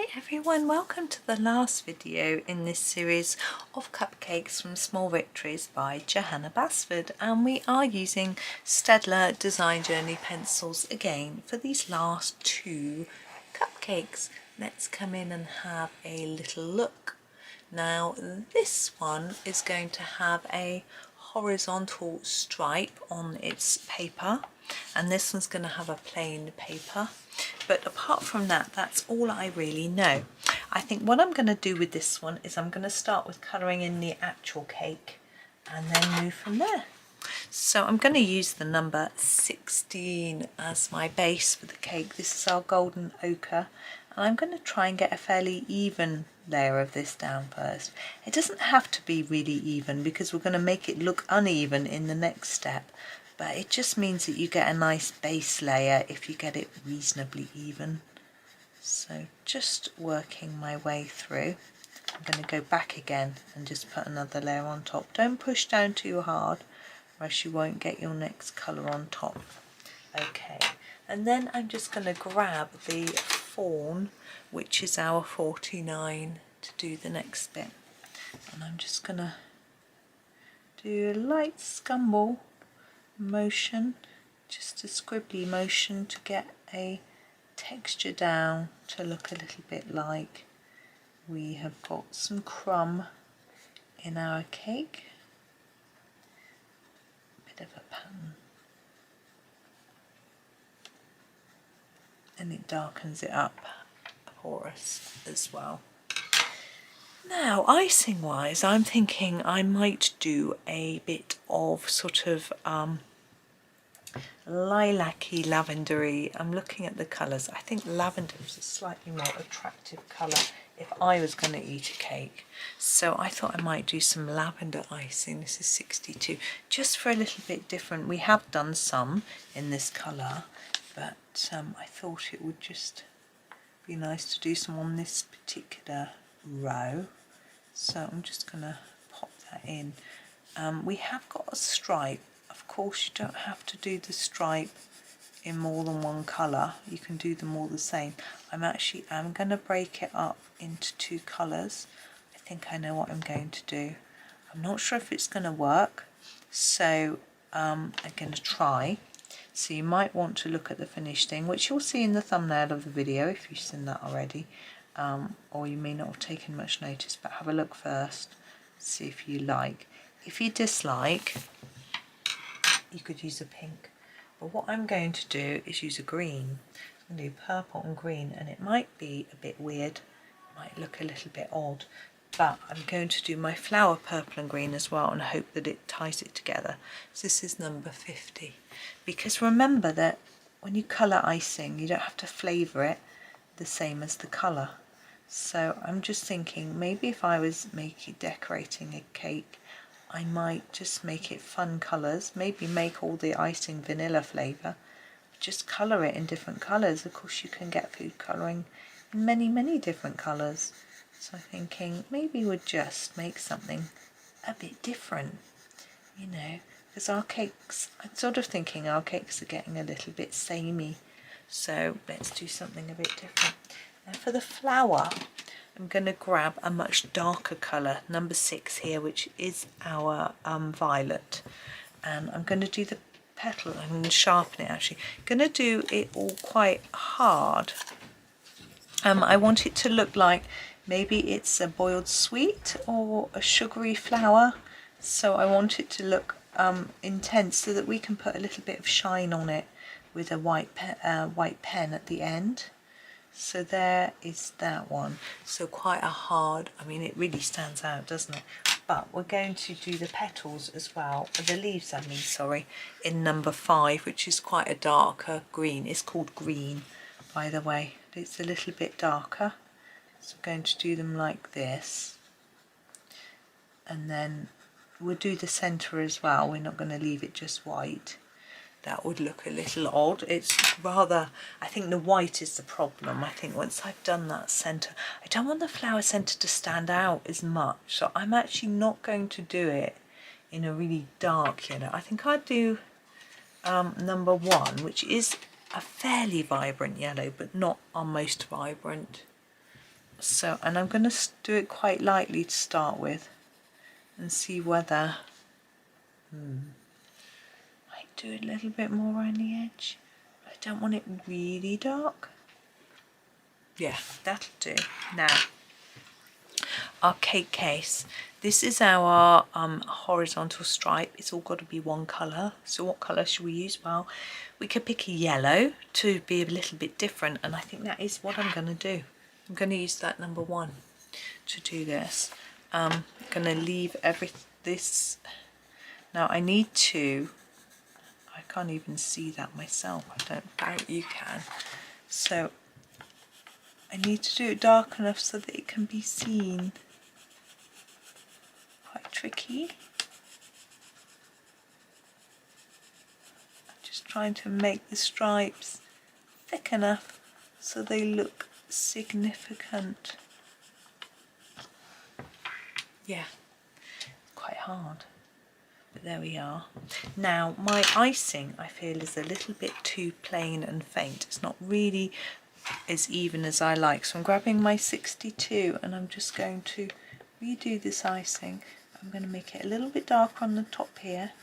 Hi everyone, welcome to the last video in this series of cupcakes from Small Victories by Johanna Basford, and we are using Staedtler Design Journey pencils again for these last two cupcakes. Let's come in and have a little look. Now this one is going to have a horizontal stripe on its paper, and this one's going to have a plain paper. But apart from that, that's all I really know. I think what I'm going to do with this one is I'm going to start with colouring in the actual cake and then move from there. So I'm going to use the number 16 as my base for the cake. This is our golden ochre, and I'm going to try and get a fairly even layer of this down first. It doesn't have to be really even because we're going to make it look uneven in the next step, but it just means that you get a nice base layer if you get it reasonably even. So just working my way through. I'm going to go back again and just put another layer on top. Don't push down too hard or else you won't get your next colour on top. Okay, and then I'm just going to grab the fawn, which is our 49, to do the next bit. And I'm just going to do a light scumble motion, just a scribbly motion to get a texture down to look a little bit like we have got some crumb in our cake. Bit of a pattern, and it darkens it up for us as well. Now, icing wise, I'm thinking I might do a bit of sort of lilac-y, lavendery. I'm looking at the colours. I think lavender is a slightly more attractive colour if I was going to eat a cake. So I thought I might do some lavender icing. This is 62, just for a little bit different. We have done some in this colour, but I thought it would just be nice to do some on this particular row. So I'm just going to pop that in. We have got a stripe. Of course, you don't have to do the stripe in more than one colour. You can do them all the same. I'm going to break it up into two colours. I think I know what I'm going to do. I'm not sure if it's going to work, so I'm going to try. So you might want to look at the finished thing, which you'll see in the thumbnail of the video if you've seen that already. Or you may not have taken much notice, but have a look first, see if you like. If you dislike, you could use a pink, but what I'm going to do is use a green. I'm going to do purple and green, and it might be a bit weird, it might look a little bit odd, but I'm going to do my flower purple and green as well and hope that it ties it together. So this is number 50, because remember that when you colour icing, you don't have to flavour it the same as the colour. So I'm just thinking, maybe if I was decorating a cake, I might just make it fun colours, maybe make all the icing vanilla flavour, just colour it in different colours. Of course you can get food colouring in many different colours. So I'm thinking maybe we'd just make something a bit different, you know, because our cakes, I'm sort of thinking our cakes are getting a little bit samey, so let's do something a bit different. Now for the flower, I'm going to grab a much darker colour, number 6 here, which is our violet. And I'm going to do the petal, I'm going to sharpen it actually. I'm going to do it all quite hard. I want it to look like maybe it's a boiled sweet or a sugary flower. So I want it to look intense so that we can put a little bit of shine on it with a white pen at the end. So there is that one. So quite a hard, I mean it really stands out, doesn't it? But we're going to do the petals as well, the leaves I mean, sorry, in number 5, which is quite a darker green. It's called green, by the way. It's a little bit darker. So we're going to do them like this. And then we'll do the centre as well. We're not going to leave it just white. That would look a little odd. It's rather, I think the white is the problem. I think once I've done that centre, I don't want the flower centre to stand out as much. So I'm actually not going to do it in a really dark yellow. I think I'd do number 1, which is a fairly vibrant yellow, but not our most vibrant. So, and I'm going to do it quite lightly to start with and see whether I do a little bit more around the edge. I don't want it really dark. Yeah, that'll do. Now, our cake case. This is our horizontal stripe. It's all got to be one colour. So what colour should we use? Well, we could pick a yellow to be a little bit different, and I think that is what I'm going to do. I'm going to use that number 1 to do this. I'm going to leave this. Now I need to, I can't even see that myself. I don't doubt you can. So I need to do it dark enough so that it can be seen. Quite tricky. I'm just trying to make the stripes thick enough so they look significant. Yeah, quite hard, but there we are. Now my icing, I feel, is a little bit too plain and faint. It's not really as even as I like, so I'm grabbing my 62 and I'm just going to redo this icing. I'm going to make it a little bit darker on the top here.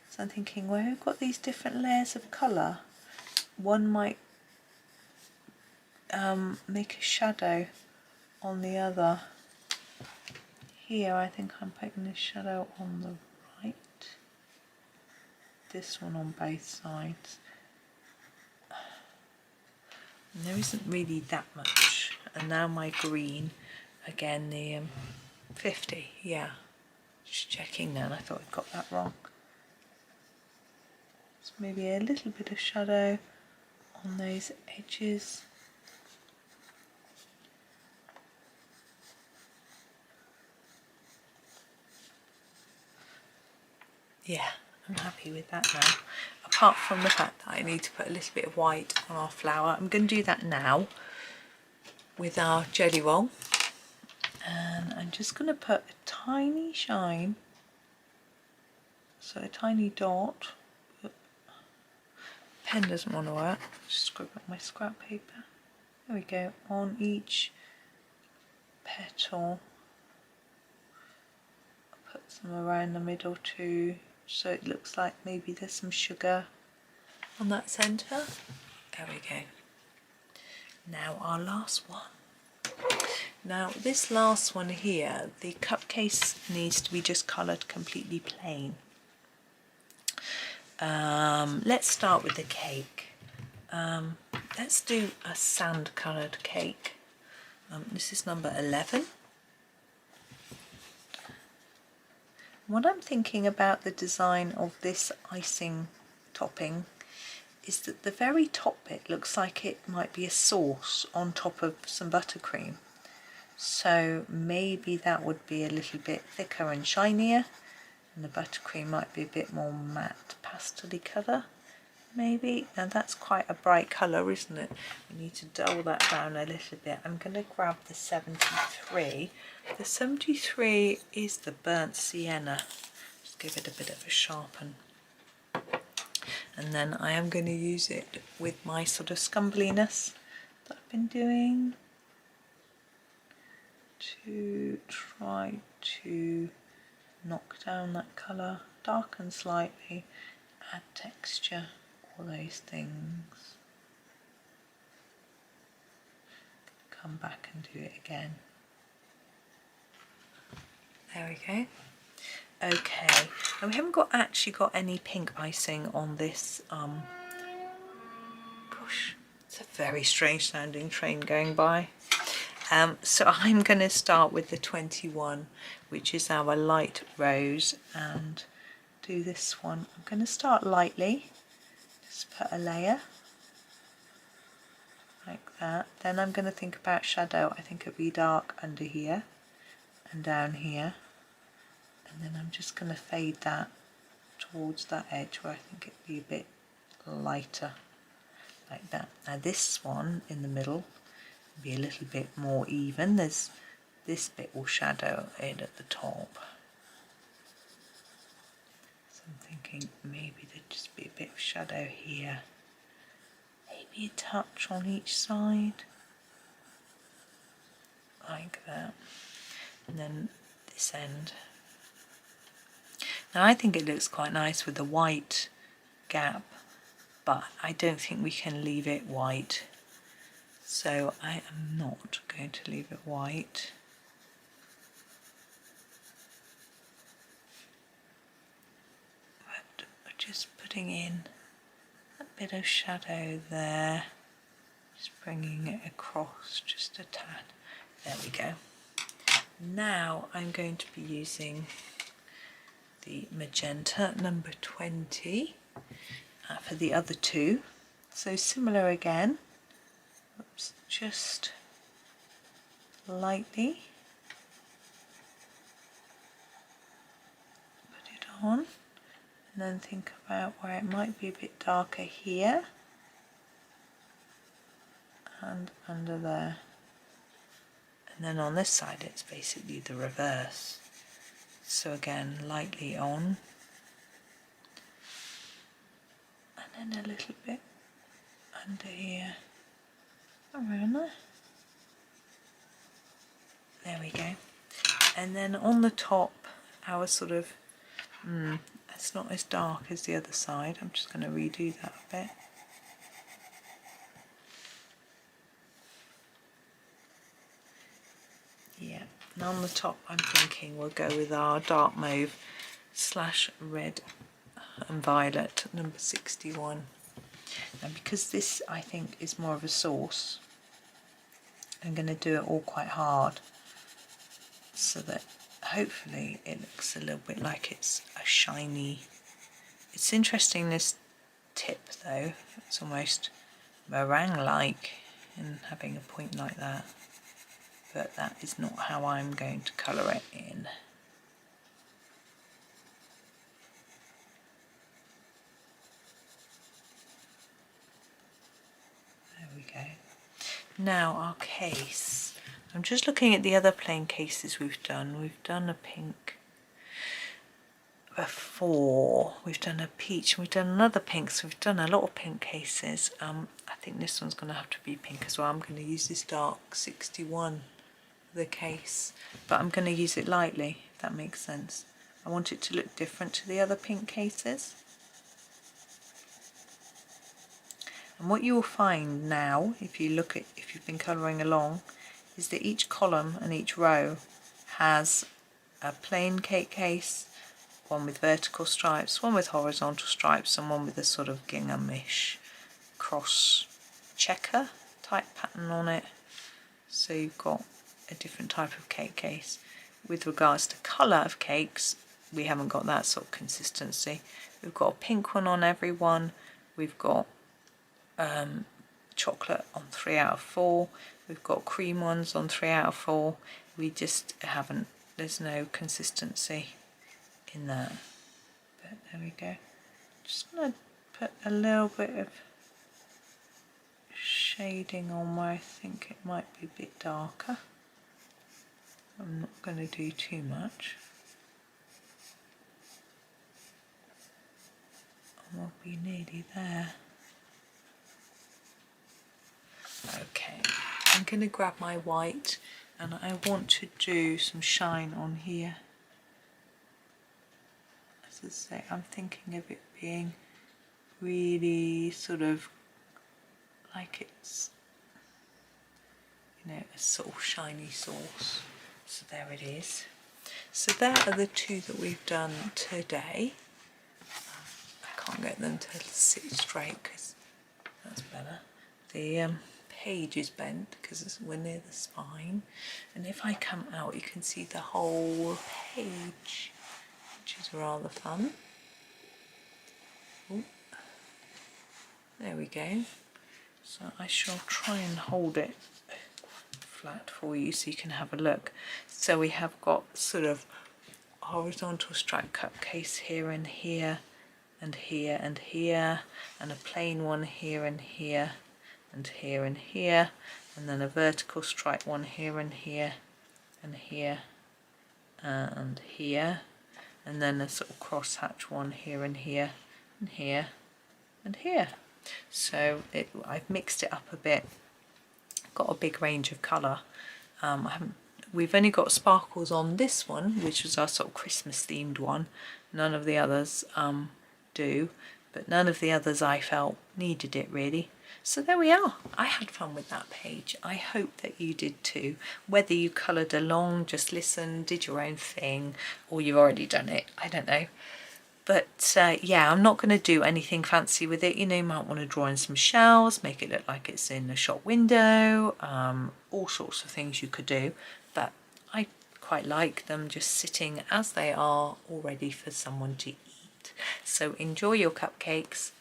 So I'm thinking, well, we've got these different layers of colour. One might make a shadow on the other. Here I think I'm putting the shadow on the right. This one on both sides. And there isn't really that much. And now my green, again the 50, yeah. Just checking then, I thought I got that wrong. So maybe a little bit of shadow on those edges. Yeah, I'm happy with that now. Apart from the fact that I need to put a little bit of white on our flour. I'm going to do that now with our jelly roll. And I'm just going to put a tiny shine, so a tiny dot. Pen doesn't want to work, just scribble up my scrap paper. There we go, on each petal. I'll put some around the middle too, so it looks like maybe there's some sugar on that centre. There we go. Now our last one. Now this last one here, the cupcake needs to be just coloured completely plain. Let's start with the cake. Let's do a sand coloured cake. This is number 11. What I'm thinking about the design of this icing topping is that the very top bit looks like it might be a sauce on top of some buttercream. So maybe that would be a little bit thicker and shinier, and the buttercream might be a bit more matte pastel-y colour. Maybe. Now that's quite a bright colour, isn't it? We need to dull that down a little bit. I'm going to grab the 73. The 73 is the burnt sienna. Just give it a bit of a sharpen. And then I am going to use it with my sort of scumbliness that I've been doing to try to knock down that colour, darken slightly, add texture, all those things. Come back and do it again. There we go. Okay, and we haven't actually got any pink icing on this. Gosh, it's a very strange sounding train going by. So I'm going to start with the 21, which is our light rose, and do this one. I'm going to start lightly, just put a layer like that. Then I'm going to think about shadow. I think it'll be dark under here and down here. And then I'm just going to fade that towards that edge where I think it'd be a bit lighter, like that. Now this one in the middle will be a little bit more even. This bit will shadow in at the top. So I'm thinking maybe there'd just be a bit of shadow here. Maybe a touch on each side. like that, and then this end. Now I think it looks quite nice with the white gap, but I don't think we can leave it white, so I am not going to leave it white. But we're just putting in a bit of shadow there, just bringing it across just a tad. There we go. Now I'm going to be using the magenta number 20 for the other two. So similar again. Oops, just lightly put it on, and then think about where it might be a bit darker here and under there. And then on this side it's basically the reverse. So again, lightly on, and then a little bit under here, around there. There we go. And then on the top, our sort of, it's not as dark as the other side. I'm just going to redo that a bit. Yeah, and on the top I'm thinking we'll go with our dark mauve / red and violet number 61. Now because this I think is more of a sauce, I'm going to do it all quite hard so that hopefully it looks a little bit like it's a shiny. It's interesting, this tip though, it's almost meringue-like in having a point like that. But that is not how I'm going to colour it in. There we go. Now our case. I'm just looking at the other plain cases we've done. We've done a pink before, we've done a peach, and we've done another pink, so we've done a lot of pink cases. I think this one's going to have to be pink as well. I'm going to use this dark 61 the case, but I'm going to use it lightly, if that makes sense. I want it to look different to the other pink cases. And what you will find now, if you've been colouring along, is that each column and each row has a plain cake case, one with vertical stripes, one with horizontal stripes, and one with a sort of ginghamish cross checker type pattern on it. So you've got a different type of cake case. With regards to colour of cakes, we haven't got that sort of consistency. We've got a pink one on every one. We've got chocolate on 3 out of 4. We've got cream ones on 3 out of 4. We just haven't, there's no consistency in that. But there we go. Just going to put a little bit of shading on where I think it might be a bit darker. I'm not going to do too much. And we'll be nearly there. Okay, I'm going to grab my white and I want to do some shine on here. As I say, I'm thinking of it being really sort of like it's, you know, a sort of shiny sauce. So there it is. So there are the two that we've done today. I can't get them to sit straight because that's better. The page is bent because we're near the spine, and if I come out you can see the whole page, which is rather fun. Ooh. There we go. So I shall try and hold it flat for you so you can have a look. So we have got sort of horizontal stripe cupcakes here and here and here and here, and a plain one here and here and here and here, and then a vertical stripe one here and here and here and here, and then a sort of cross hatch one here and here and here and here. So I've mixed it up a bit, got a big range of colour. I haven't we've only got sparkles on this one, which was our sort of Christmas themed one. None of the others do, but none of the others I felt needed it really. So there we are. I had fun with that page. I hope that you did too. Whether you coloured along, just listened, did your own thing, or you've already done it, I don't know. But yeah, I'm not going to do anything fancy with it. You know, you might want to draw in some shells, make it look like it's in a shop window, all sorts of things you could do. But I quite like them just sitting as they are, all ready for someone to eat. So enjoy your cupcakes.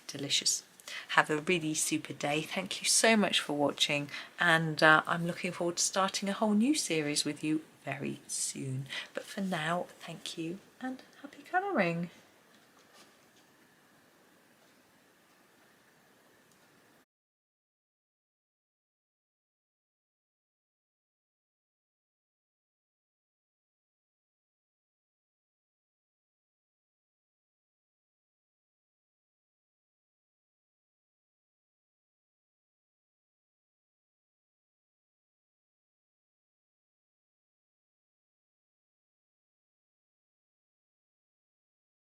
Delicious. Have a really super day. Thank you so much for watching, and I'm looking forward to starting a whole new series with you very soon. But for now, thank you and happy colouring.